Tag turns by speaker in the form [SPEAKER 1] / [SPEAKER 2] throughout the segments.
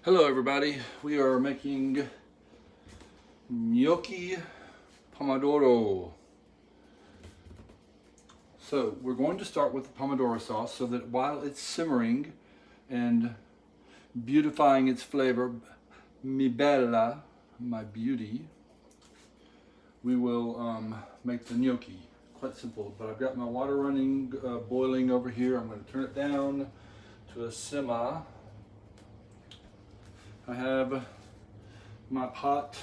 [SPEAKER 1] Hello everybody, we are making Gnocchi Pomodoro. So we're going to start with the Pomodoro sauce so that while it's simmering and beautifying its flavor, mi bella, my beauty, we will make the gnocchi. Quite simple, but I've got my water running, boiling over here. I'm going to turn it down to a simmer. I have my pot,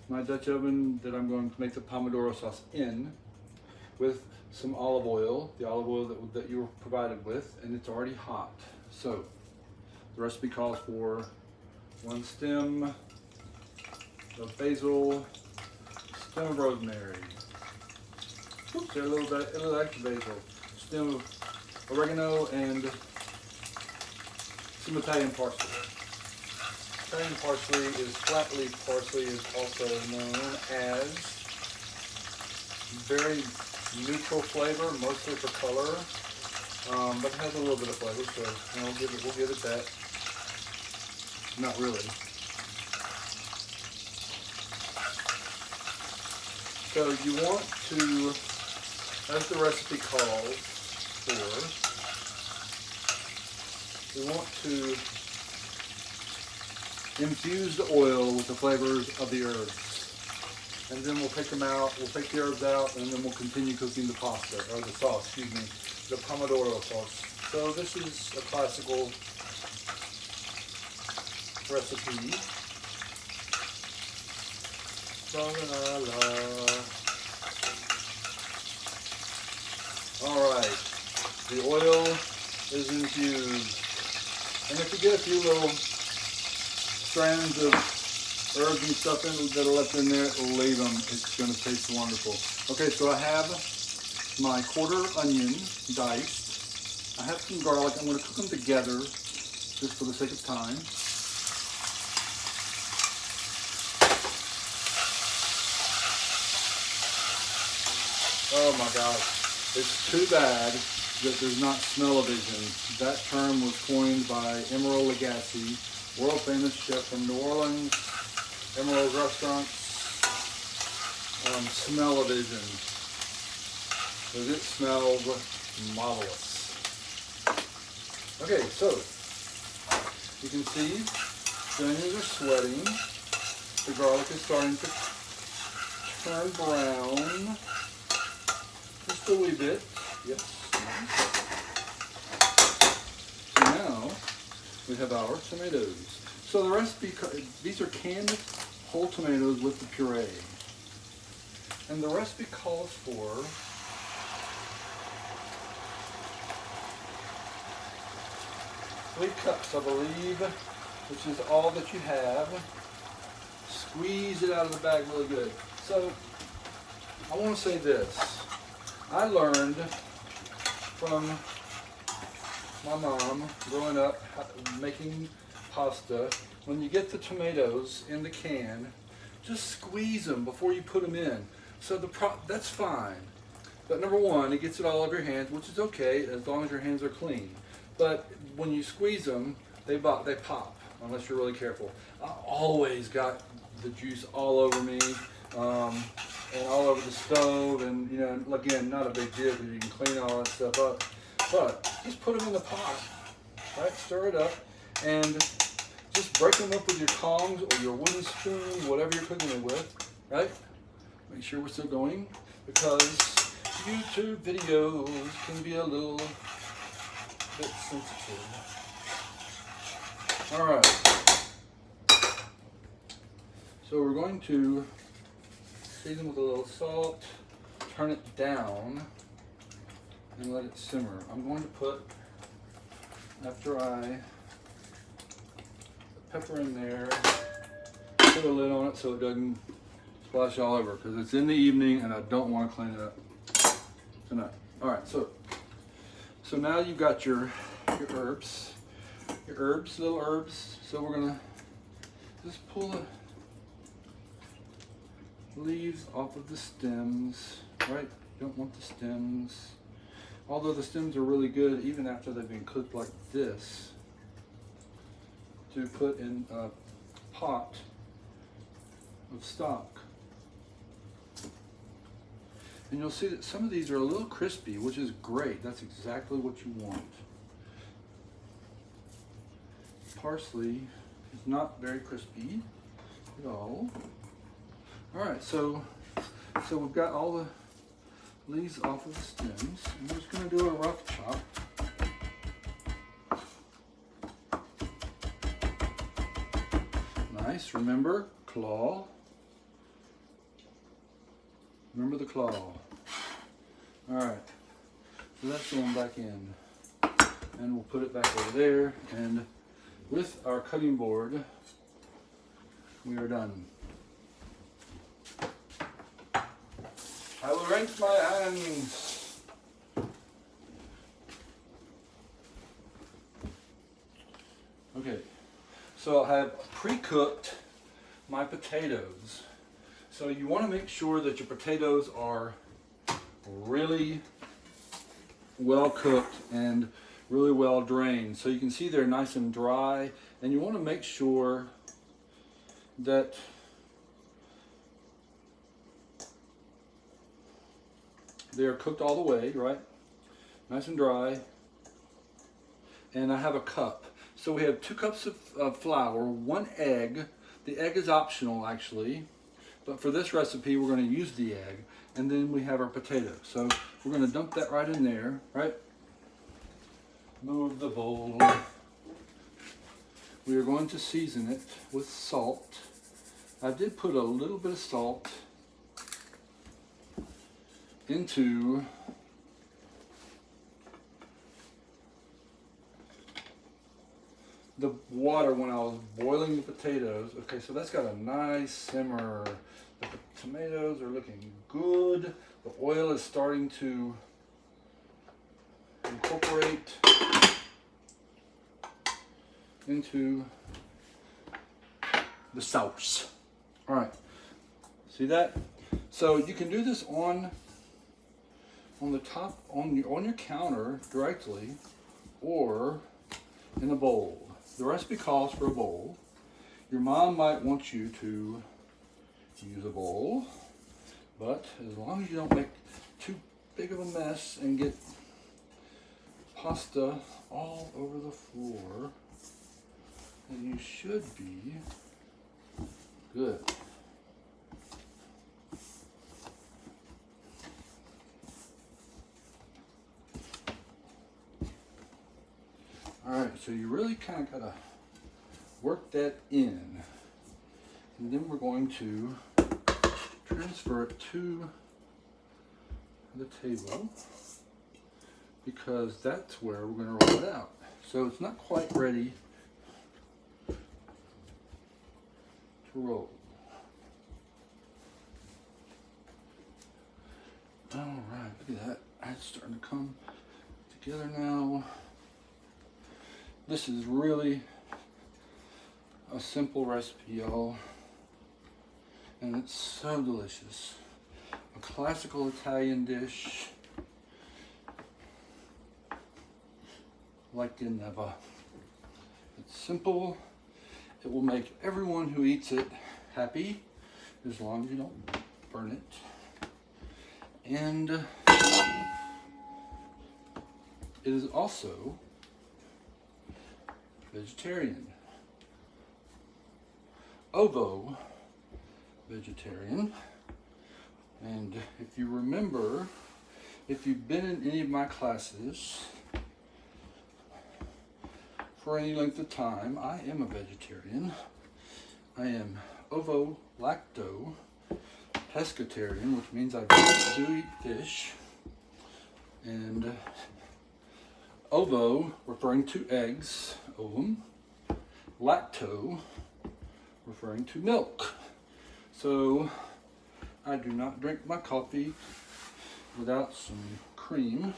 [SPEAKER 1] my Dutch oven that I'm going to make the Pomodoro sauce in with some olive oil, the olive oil that you were provided with, and it's already hot. So the recipe calls for 1 stem of basil, stem of rosemary, oops, a little extra basil, stem of oregano, and some Italian parsley. Italian parsley is flat leaf parsley, is also known as. Very neutral flavor, mostly for color, but it has a little bit of flavor, so we'll give it that. Not really. So you want to, as the recipe calls for, you want to infuse the oil with the flavors of the herbs. And then we'll pick them out, we'll take the herbs out, and then we'll continue cooking the pasta, or the sauce, excuse me, the Pomodoro sauce. So this is a classical recipe. La la la. Alright, the oil is infused. And if you get a few little strands of herbs and stuff that are left in there, leave them. It's going to taste wonderful. Okay, so I have my quarter onion diced. I have some garlic. I'm going to cook them together just for the sake of time. Oh my gosh, it's too bad that there's not smell-o-vision. That term was coined by Emeril Lagasse, world famous chef from New Orleans, Emerald Restaurants, smell-o-vision, because it smells marvelous. Okay, so you can see the onions are sweating, the garlic is starting to turn brown, just a wee bit, yes. So now we have our tomatoes. So the recipe, these are canned whole tomatoes with the puree. And the recipe calls for 3 cups, I believe, which is all that you have. Squeeze it out of the bag really good. So I want to say this. I learned from my mom growing up making pasta. When you get the tomatoes in the can, just squeeze them before you put them in. So that's fine. But number one, it gets it all over your hands, which is okay as long as your hands are clean. But when you squeeze them, they pop unless you're really careful. I always got the juice all over me and all over the stove, and again, not a big deal because you can clean all that stuff up. But just put them in the pot, right? Stir it up, and just break them up with your tongs or your wooden spoon, whatever you're cooking it with, right? Make sure we're still going, because YouTube videos can be a little bit sensitive. All right. So we're going to season with a little salt, turn it down, and let it simmer. I'm going to put, after I pepper in there, put a lid on it so it doesn't splash all over, because it's in the evening and I don't want to clean it up tonight. All right, so now you've got your herbs, little herbs. So we're gonna just pull the leaves off of the stems, right? You don't want the stems. Although the stems are really good even after they've been cooked like this. to put in a pot of stock. And you'll see that some of these are a little crispy, which is great. That's exactly what you want. Parsley is not very crispy at all. All right, so we've got all the leaves off of the stems. I'm just going to do a rough chop. Nice. Remember, claw. Remember the claw. All right, so that's going back in, and we'll put it back over there. And with our cutting board, we are done. I will rinse my hands. Okay, so I have pre-cooked my potatoes. So you want to make sure that your potatoes are really well cooked and really well drained. So you can see they're nice and dry, and you want to make sure that they are cooked all the way, right? Nice and dry. And I have a cup. So we have 2 cups of flour, 1 egg. The egg is optional actually, but for this recipe we're going to use the egg. And then we have our potatoes. So we're going to dump that right in there, right? Move the bowl. We are going to season it with salt. I did put a little bit of salt into the water when I was boiling the potatoes. Okay, so that's got a nice simmer. The tomatoes are looking good. The oil is starting to incorporate into the sauce. All right, see that? So you can do this on the top, on your counter directly, or in a bowl. The recipe calls for a bowl. Your mom might want you to use a bowl, but as long as you don't make too big of a mess and get pasta all over the floor, then you should be good. Alright, so you really kind of got to work that in. And then we're going to transfer it to the table, because that's where we're going to roll it out. So it's not quite ready to roll. Alright, look at that. That's starting to come together now. This is really a simple recipe, y'all, and it's so delicious. A classical Italian dish like never. It's simple. It will make everyone who eats it happy, as long as you don't burn it. And it is also vegetarian. Ovo vegetarian. And if you remember, if you've been in any of my classes for any length of time, I am a vegetarian. I am ovo lacto pescatarian, which means I do eat fish. And ovo referring to eggs, ovum. Lacto referring to milk. So I do not drink my coffee without some cream.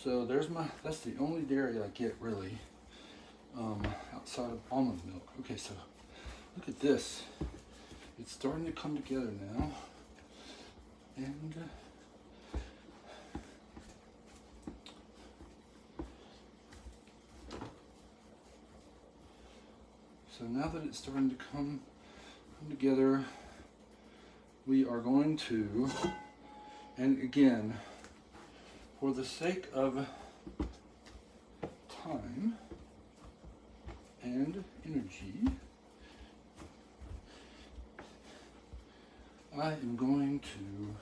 [SPEAKER 1] So that's the only dairy I get really, outside of almond milk. Okay, so look at this. It's starting to come together now. And So now that it's starting to come together, we are going to, and again, for the sake of time and energy, I am going to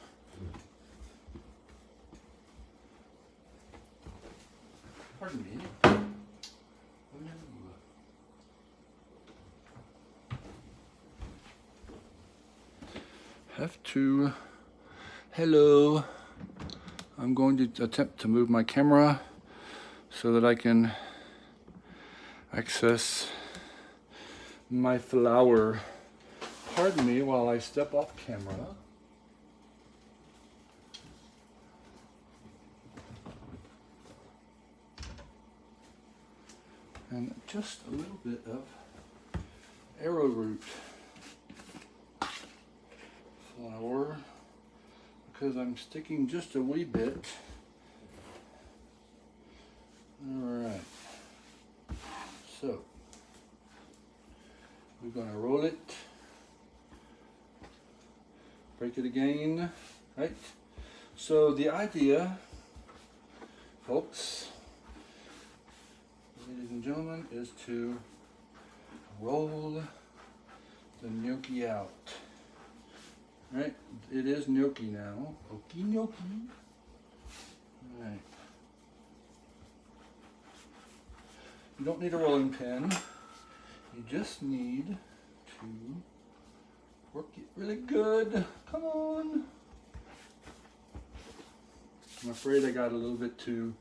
[SPEAKER 1] pardon me. Have to, hello. I'm going to attempt to move my camera so that I can access my flour. Pardon me while I step off camera. And just a little bit of arrowroot flour, because I'm sticking just a wee bit. All right. So we're going to roll it, break it again, right? So the idea, folks, ladies and gentlemen, is to roll the gnocchi out. Right? It is gnocchi now. Okie gnocchi. Alright. You don't need a rolling pin. You just need to work it really good. Come on. I'm afraid I got a little bit too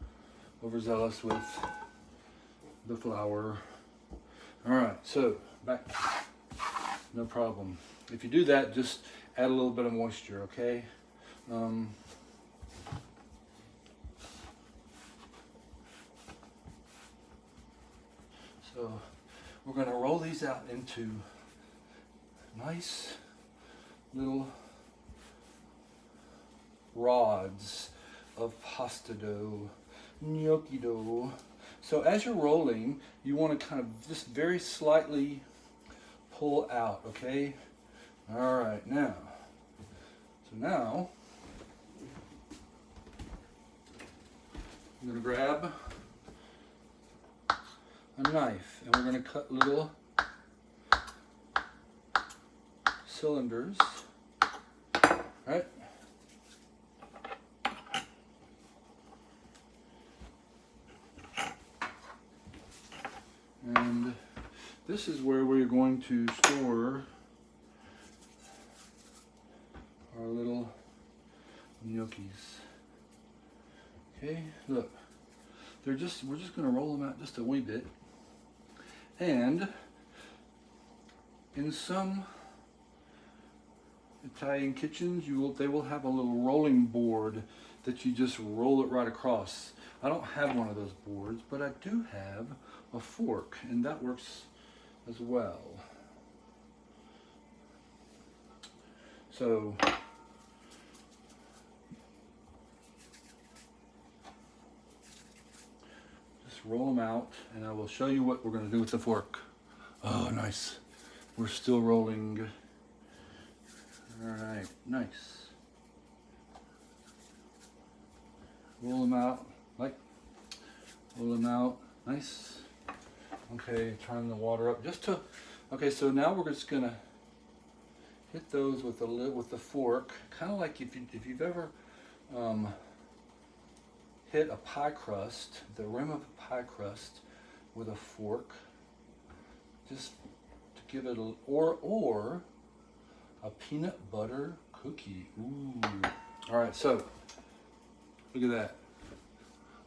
[SPEAKER 1] overzealous with the flour. Alright, so back. No problem. If you do that, just add a little bit of moisture, okay? So we're going to roll these out into nice little rods of pasta dough, gnocchi dough. So as you're rolling, you want to kind of just very slightly pull out, okay? All right, now, I'm going to grab a knife and we're going to cut little cylinders, right? And this is where we're going to store our little gnocchis. Okay, look, we're just going to roll them out just a wee bit. And in some Italian kitchens, they will have a little rolling board that you just roll it right across. I don't have one of those boards, but I do have a fork, and that works as well. So just roll them out, and I will show you what we're going to do with the fork. Oh, nice. We're still rolling. All right, nice. Roll them out, roll them out, nice. Okay, turn the water up just to, okay, so now we're just gonna hit those with the fork, kind of like if you've ever hit a pie crust, the rim of a pie crust with a fork, just to give it or a peanut butter cookie. Ooh. All right, so look at that.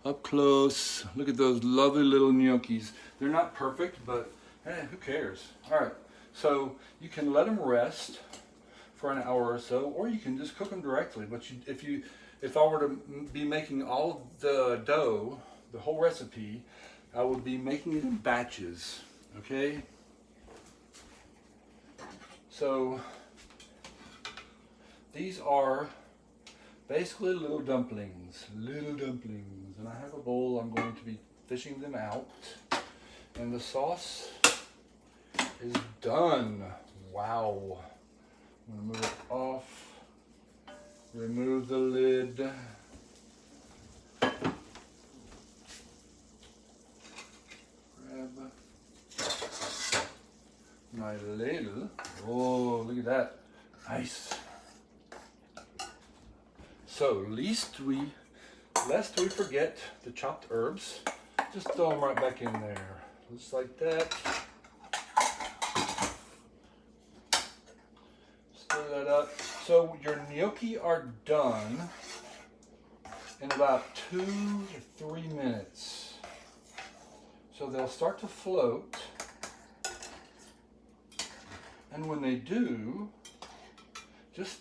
[SPEAKER 1] Up close, look at those lovely little gnocchis. They're not perfect, but hey, who cares? All right, so you can let them rest for an hour or so, or you can just cook them directly. But if I were to be making all the dough, the whole recipe, I would be making it in batches, okay? So these are basically little dumplings, and I have a bowl. I'm going to be fishing them out, and the sauce is done. Wow. I'm gonna move it off. Remove the lid. Grab my ladle. Oh, look at that. Nice. So, lest we forget the chopped herbs, just throw them right back in there. Just like that. Stir that up. So your gnocchi are done in about 2 to 3 minutes. So they'll start to float. And when they do, just